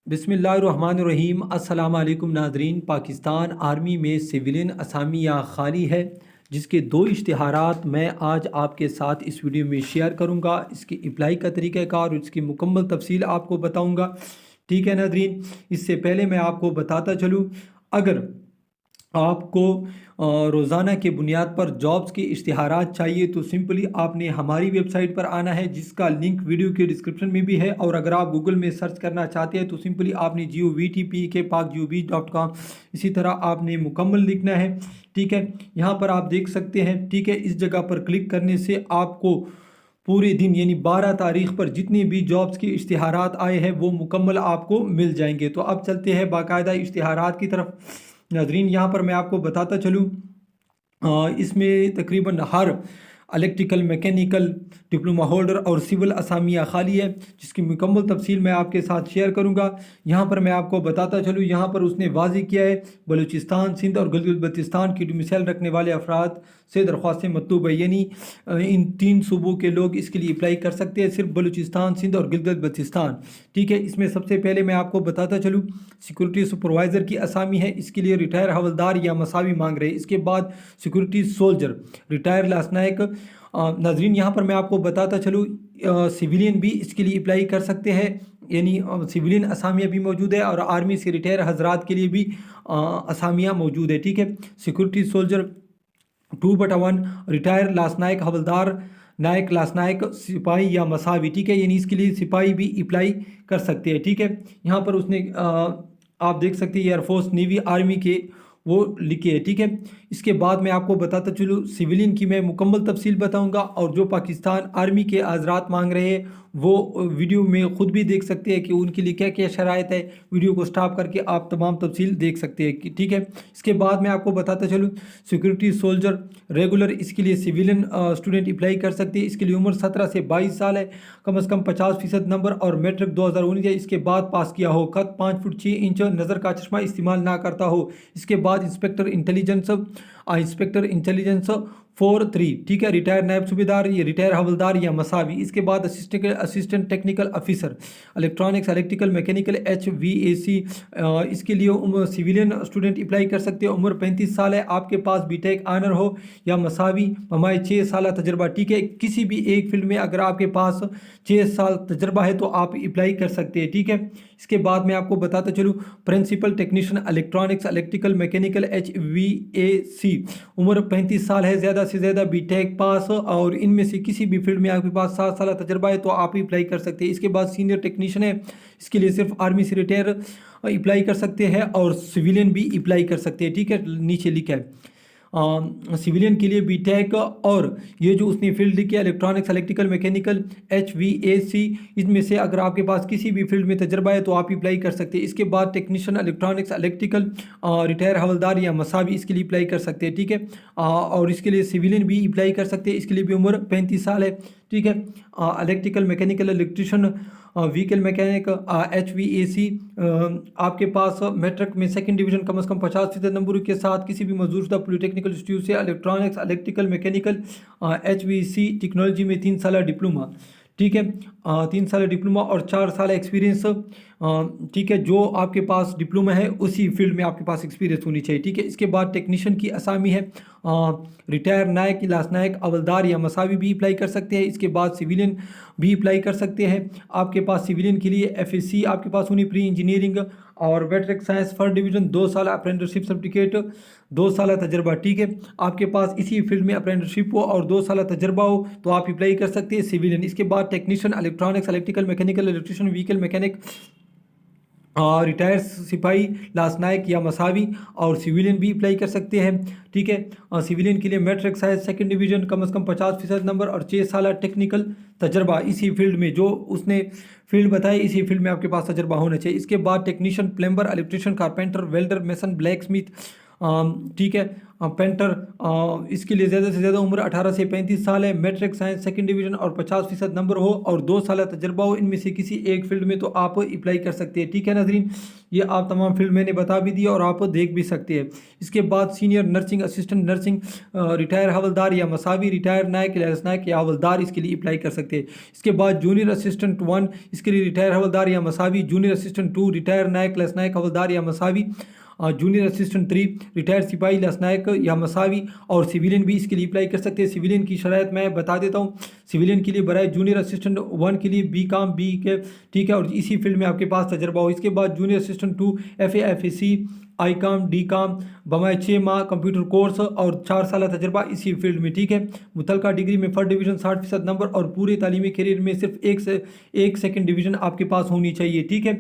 बिस्मिल्लाहिर्रहमानिर्रहीम। अस्सलाम वालेकुम नाज़रीन। पाकिस्तान आर्मी में सिविलियन असामियाँ खाली है, जिसके दो इश्तिहारात मैं आज आपके साथ इस वीडियो में शेयर करूंगा। इसकी अप्लाई का तरीक़ाकार और इसकी मुकम्मल तफसील आपको बताऊंगा। ठीक है नाज़रीन, इससे पहले मैं आपको बताता चलूँ, अगर आपको रोज़ाना के बुनियाद पर जॉब्स के इश्तिहारात चाहिए तो सिंपली आपने हमारी वेबसाइट पर आना है, जिसका लिंक वीडियो के डिस्क्रिप्शन में भी है। और अगर आप गूगल में सर्च करना चाहते हैं तो सिंपली आपने GOVTPK इसी तरह आपने मुकम्मल लिखना है। ठीक है, यहाँ पर आप देख सकते हैं। ठीक है, इस जगह पर क्लिक करने से आपको पूरे दिन यानी 12 तारीख पर जितने भी जॉब्स के इश्तिहारात आए हैं वो मुकम्मल आपको मिल जाएंगे। तो अब चलते हैं बाकायदा इश्तिहारात की तरफ। नाज़रीन, यहाँ पर मैं आपको बताता चलूँ, इसमें तकरीबन हर इलेक्ट्रिकल, मैकेनिकल, डिप्लोमा होल्डर और सिविल असामियाँ खाली है, जिसकी मुकम्मल तफसील मैं आपके साथ शेयर करूँगा। यहाँ पर मैं आपको बताता चलूँ, यहाँ पर उसने वाज़ी किया है बलूचिस्तान, सिंध और गिलगित बल्तिस्तान की डोमिसाइल रखने वाले अफराद से दरख्वास्तें मतलूब है, यानी इन 3 सूबों के लोग इसके लिए अप्लाई कर सकते हैं, सिर्फ बलूचिस्तान, सिंध और गिलगित बल्तिस्तान। ठीक है, इसमें सबसे पहले मैं आपको बताता चलूँ, सिक्योरिटी सुपरवाइज़र की असामी है, इसके लिए रिटायर हवलदार या मसावी मांग रहे हैं। इसके बाद सिक्योरिटी सोल्जर, रिटायर लासनायक। नाजरीन, यहाँ पर मैं आपको बताता चलूँ, सिविलियन भी इसके लिए अप्लाई कर सकते हैं, यानी सिविलियन असामियाँ भी मौजूद है और आर्मी से रिटायर हजरात के लिए भी असामियाँ मौजूद है। ठीक है, सिक्योरिटी सोल्जर 2/1, रिटायर लासनायक हवलदार, नायक लासनायक, सिपाही या मसावी। ठीक है, यानी इसके लिए सिपाही भी अप्लाई कर सकते हैं। ठीक है, यहाँ पर उसने आप देख सकते हैं एयरफोर्स, नेवी, आर्मी के वो लिखे है। ठीक है, इसके बाद मैं आपको बताता चलूँ, सिविलियन की मैं मुकम्मल तफसील बताऊंगा और जो पाकिस्तान आर्मी के हज़रात मांग रहे हैं वो वीडियो में ख़ुद भी देख सकते हैं कि उनके लिए क्या क्या शराइत है। वीडियो को स्टॉप करके आप तमाम तफसील देख सकते हैं। ठीक है, इसके बाद मैं आपको बताता चलूँ, सिक्योरिटी सोल्जर रेगुलर, इसके लिए सिविलियन स्टूडेंट अप्लाई कर सकते हैं। इसके लिए उम्र 17 से 22 साल है, कम से कम 50% नंबर और मैट्रिक 2019 है, इसके बाद पास किया हो, कद 5 फुट 6 इंच, नज़र का चश्मा इस्तेमाल ना करता हो। इसके बाद इंस्पेक्टर इंटेलिजेंस 4-3। ठीक है, रिटायर नायब सूबेदार, ये रिटायर हवलदार या मसावी। इसके बाद assistant technical officer, electronics, electrical, mechanical, HVAC। इसके लिए सिविलियन स्टूडेंट अप्लाई कर सकते हैं। उम्र 35 साल है, आपके पास बीटेक ऑनर हो या मसावी, हमारे 6 साल तजर्बा। ठीक है, किसी भी एक फील्ड में अगर आपके पास 6 साल तजर्बा है तो आप अप्लाई कर सकते हैं। ठीक है, इसके बाद मैं आपको बताता चलूँ, principal technician, electronics, electrical, mechanical, HVAC। उम्र 35 साल है, ज़्यादा से ज़्यादा बीटेक पास, और इनमें से किसी भी फील्ड में आपके पास 7 साल तजर्बा है तो आप अप्लाई कर सकते हैं। इसके बाद सीनियर टेक्नीशियन है, इसके लिए सिर्फ आर्मी से रिटायर अप्लाई कर सकते हैं और सिविलियन भी अप्लाई कर सकते हैं। ठीक है, नीचे लिखा है सिविलियन के लिए बीटेक, और ये जो उसने फील्ड लिखी है इलेक्ट्रॉनिक्स, इलेक्ट्रिकल, मैकेनिकल, HVAC, इसमें से अगर आपके पास किसी भी फील्ड में तजर्बा है तो आप अप्लाई कर सकते हैं। इसके बाद टेक्नीशियन, इलेक्ट्रॉनिक्स, इलेक्ट्रिकल, रिटायर हवलदार या मसावी, इसके लिए अप्लाई कर सकते हैं। ठीक है, और इसके लिए सिविलियन भी अप्लाई कर सकते हैं, इसके लिए भी उम्र 35 साल है। ठीक है, electrical, mechanical, electrician, vehicle mechanic, HVAC, आपके पास मैट्रिक में सेकंड डिवीजन कम से कम 50% नंबर के साथ किसी भी मौजूदा पॉलिटेक्निकल इंस्टीट्यूट से electronics, electrical, mechanical, HVAC technology में 3 साल डिप्लोमा। ठीक है, 3 साल डिप्लोमा और 4 साल एक्सपीरियंस। ठीक है, जो आपके पास डिप्लोमा है उसी फील्ड में आपके पास एक्सपीरियंस होनी चाहिए। ठीक है, इसके बाद टेक्नीशियन की असामी है, रिटायर नायक, लासनायक, हवलदार या मसावी भी अप्लाई कर सकते हैं। इसके बाद सिविलियन भी अप्लाई कर सकते हैं। आपके पास सिविलियन के लिए FSC आपके पास होनी, प्री इंजीनियरिंग और मैट्रिक साइंस फर्स्ट डिवीजन, 2 साल अप्रेंटिसशिप सर्टिफिकेट, 2 साल तजर्बा। ठीक है, आपके पास इसी फील्ड में अप्रेंटिसशिप हो और 2 साल तजर्बा हो तो आप अप्लाई कर सकते हैं सिविलियन। इसके बाद technician, electronics, electrical, mechanical, electrician, vehicle mechanic, retire सिपाही, लासनायक या मसावी और सिविलियन भी अप्लाई कर सकते हैं। ठीक है, सिविलियन के लिए मैट्रिक साइंस सेकंड डिवीजन, कम से कम 50% नंबर और 6 साल टेक्निकल तजर्बा। इसी फील्ड में जो उसने फील्ड बताई इसी फील्ड में आपके पास तजर्बा होना चाहिए। इसके बाद technician, plumber, electrician, carpenter, welder, mason, black Smith, ठीक है। पेंटर, इसके लिए ज़्यादा से ज़्यादा उम्र 18 से 35 साल है, मैट्रिक साइंस सेकंड डिवीज़न और 50% नंबर हो और 2 साल तजर्बा हो इनमें से किसी एक फील्ड में, तो आप अप्लाई कर सकते हैं। ठीक है नाज़रीन, ये आप तमाम फील्ड मैंने बता भी दिया और आप देख भी सकते हैं। इसके बाद senior nursing assistant nursing, retire हवलदार या मसावी, रिटायर नायक, लैंस नायक या हवलदार, इसके लिए अप्लाई कर सकते हैं। इसके बाद जूनियर असिस्टेंट 1, इसके लिए रिटायर हवलदार या मसावी, जूनियर असिस्टेंट 2, रिटायर नायक, लैंस नायक, हवलदार या मसावी, जूनियर असिस्टेंट 3, रिटायर सिपाही, लसनायक या मसावी, और सिविलियन भी इसके लिए अप्लाई कर सकते हैं। सिविलियन की शराइत मैं बता देता हूँ। सिविलियन के लिए बराए जूनियर असिस्टेंट 1 के लिए BCom बी के, ठीक है, और इसी फील्ड में आपके पास तजर्बा हो। इसके बाद junior assistant 2 FA FAC ICOM DCOM बमाए 6 माह कंप्यूटर कोर्स और 4 साल तजर्बा इसी फील्ड में। ठीक है, मुतलका डिग्री में फर्स्ट डिवीज़न 60% नंबर और पूरे तालीमी करियर में सिर्फ एक सेकंड डिवीज़न आपके पास होनी चाहिए। ठीक है,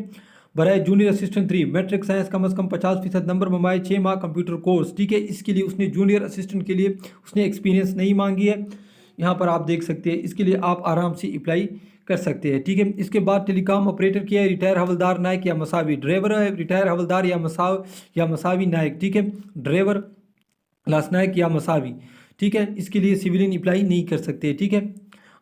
बराए जूनियर असिस्टेंट 3 मैट्रिक साइंस कम से कम 50% नंबर, बमाए 6 माह कंप्यूटर कोर्स। ठीक है, इसके लिए उसने जूनियर असिस्टेंट के लिए उसने एक्सपीरियंस नहीं मांगी है, यहाँ पर आप देख सकते हैं। इसके लिए आप आराम से अप्लाई कर सकते हैं। ठीक है, इसके बाद टेलीकॉम ऑपरेटर किया है, रिटायर हवलदार नायक या मसावी, ड्राइवर है रिटायर हवलदार या मसावी नायक। ठीक है, ड्राइवर लास नायक या मसावी। ठीक है, इसके लिए सिविलियन अप्लाई नहीं कर सकते। ठीक है,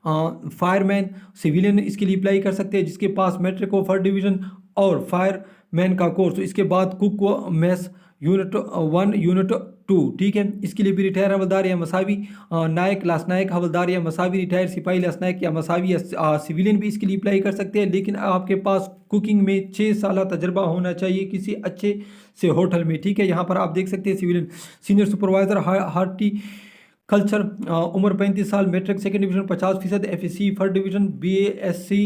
फायरमैन सिविलियन इसके लिए अप्लाई कर सकते हैं जिसके पास मैट्रिक हो, फर्स्ट डिवीज़न और फायरमैन का कोर्स। इसके बाद कुक व मेस यूनिट 1 यूनिट 2। ठीक है, इसके लिए भी रिटायर हवलदार या मसावी, नायक, लास नायक, हवलदार या मसावी, रिटायर सिपाही, लास नायक या मसावी या सिविलियन भी इसके लिए अप्लाई कर सकते हैं। लेकिन आपके पास कुकिंग में 6 साल तजर्बा होना चाहिए किसी अच्छे से होटल में। ठीक है, यहाँ पर आप देख सकते हैं civilian. Senior supervisor horticulture, उम्र 35 साल, matric second division 50%, FAC first division, BSc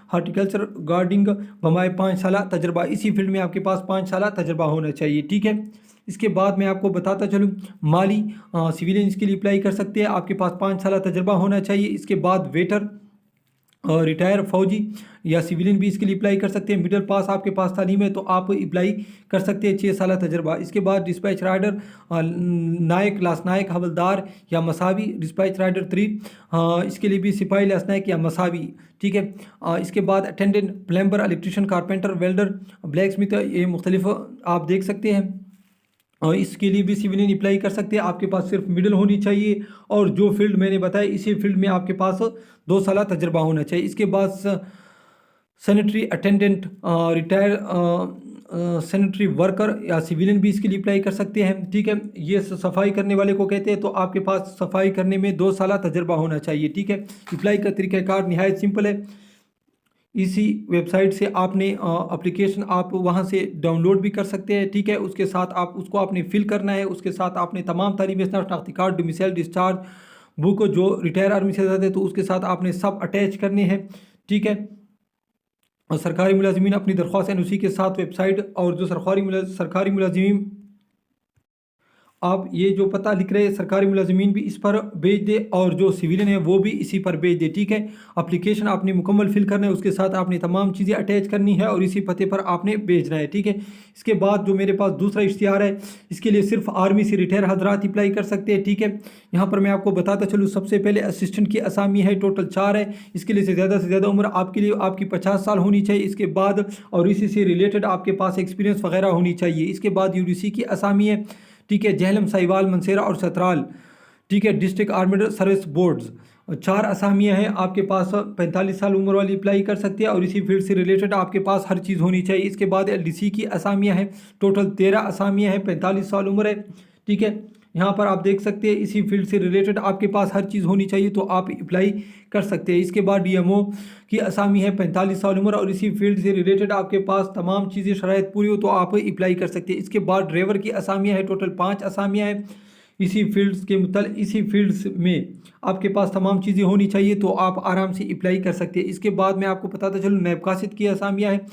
horticulture gardening, बमाए 5 साल तजर्बा, इसी फील्ड में आपके पास 5 साल तजर्बा होना चाहिए। ठीक है, इसके बाद मैं आपको बताता चलूँ माली, सिविलियन इसके लिए अप्लाई कर सकते हैं, आपके पास 5 साल तजर्बा होना चाहिए। इसके बाद वेटर, रिटायर फौजी या सिविलियन भी इसके लिए अप्लाई कर सकते हैं। मिडिल पास आपके पास तालीम है तो आप अप्लाई कर सकते हैं, 6 साल तजर्बा। इसके बाद डिस्पैच राइडर, नायक, लास नायक, हवलदार या मसावी, डिस्पैच राइडर 3, इसके लिए भी सिपाही, लास नायक या मसावी। ठीक है, इसके बाद attendant, plumber, electrician, carpenter, welder, black Smith, ये मुख्तलिफ आप देख सकते हैं। और इसके लिए भी सिविलियन अप्लाई कर सकते हैं। आपके पास सिर्फ मिडिल होनी चाहिए और जो फील्ड मैंने बताया इसी फील्ड में आपके पास 2 साल तजर्बा होना चाहिए। इसके बाद sanitary attendant, retire sanitary worker या सिविलियन भी इसके लिए अप्लाई कर सकते हैं। ठीक है, ये सफाई करने वाले को कहते हैं, तो आपके पास सफाई करने में 2 साल तजर्बा होना चाहिए। ठीक है, अप्लाई का तरीक़ाकार निहायत सिंपल है। इसी वेबसाइट से आपने एप्लीकेशन आप वहां से डाउनलोड भी कर सकते हैं। ठीक है, उसके साथ आप उसको आपने फिल करना है, उसके साथ आपने तमाम तालीमी शनाख्ती कार्ड, डोमिसाइल, डिस्चार्ज बुक, जो रिटायर आर्मी से जाते हैं तो उसके साथ आपने सब अटैच करने हैं। ठीक है, और सरकारी मुलाजिमीन अपनी दरख्वास्त NOC के साथ वेबसाइट, और जो सरकारी मुलाजिमीन आप ये जो पता लिख रहे हैं सरकारी मुलाजिमीन भी इस पर भेज दे और जो सिविलियन है वो भी इसी पर भेज दे। ठीक है, एप्लीकेशन आपने मुकम्मल फिल करना है, उसके साथ आपने तमाम चीज़ें अटैच करनी है और इसी पते पर आपने भेजना है। ठीक है, इसके बाद जो मेरे पास दूसरा इश्तिहार है इसके लिए सिर्फ आर्मी से रिटायर हजरात अप्लाई कर सकते हैं। ठीक है, यहाँ पर मैं आपको बताता चलूँ, सबसे पहले असिस्टेंट की असामी है, टोटल 4 है। इसके लिए ज़्यादा से ज़्यादा उम्र आपके लिए आपकी 50 साल होनी चाहिए। इसके बाद और इसी से रिलेटेड आपके पास एक्सपीरियंस वगैरह होनी चाहिए। इसके बाद UDC की असामी है। ठीक है, जहलम, साहिवाल, मंसेरा और सतराल। ठीक है, डिस्ट्रिक्ट आर्मड सर्विस बोर्ड्स, 4 असामियाँ हैं। आपके पास 45 साल उम्र वाली अप्लाई कर सकते हैं और इसी फील्ड से रिलेटेड आपके पास हर चीज़ होनी चाहिए। इसके बाद LDC की असामियाँ हैं, टोटल 13 असामियाँ हैं, 45 साल उम्र है। ठीक है, यहाँ पर आप देख सकते हैं इसी फील्ड से रिलेटेड आपके पास हर चीज़ होनी चाहिए तो आप अप्लाई कर सकते हैं। इसके बाद DMO की असामी है, 45 साल उम्र और इसी फील्ड से रिलेटेड आपके पास तमाम चीज़ें शराइत पूरी हो तो आप अप्लाई कर सकते हैं। इसके बाद ड्राइवर की असामियाँ है, टोटल 5 असामियाँ हैं। इसी फील्ड्स के इसी फील्ड्स में आपके पास तमाम चीज़ें होनी चाहिए तो आप आराम से अप्लाई कर सकते हैं। इसके बाद मैं आपको बताता चलूँ, नैब कासिद की असामियाँ है,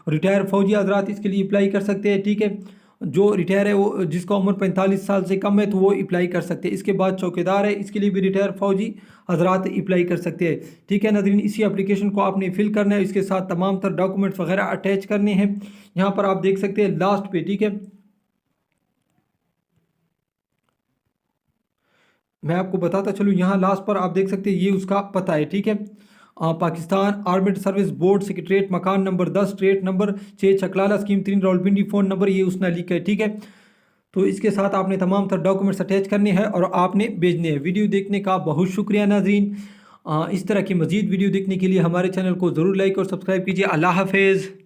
रिटायर फौजी हजरात इसके लिए अप्लाई कर सकते हैं। ठीक है, जो रिटायर है वो जिसका उम्र 45 साल से कम है तो वो अप्लाई कर सकते हैं। इसके बाद चौकीदार है, इसके लिए भी रिटायर फौजी हजरात अप्लाई कर सकते हैं। ठीक है नाज़रीन, इसी एप्लीकेशन को आपने फिल करना है, इसके साथ तमाम तर डॉक्यूमेंट्स वगैरह अटैच करने हैं। यहाँ पर आप देख सकते हैं लास्ट पे। ठीक है, मैं आपको बताता चलूँ, यहाँ लास्ट पर आप देख सकते हैं ये उसका पता है। ठीक है, Pakistan armed service board, secretariat, मकान number 10, street number 6, Chaklala, scheme 3, Rawalpindi, phone number ये उसने लिखा है। ठीक है, تو اس کے ساتھ آپ نے تمام تر ڈاکومنٹس اٹیچ کرنے ہیں اور آپ نے بھیجنے ہیں۔ ویڈیو دیکھنے کا بہت شکریہ ناظرین۔ اس طرح کی مزید ویڈیو دیکھنے کے لیے ہمارے چینل کو ضرور لائک اور سبسکرائب کیجیے۔ اللہ حافظ۔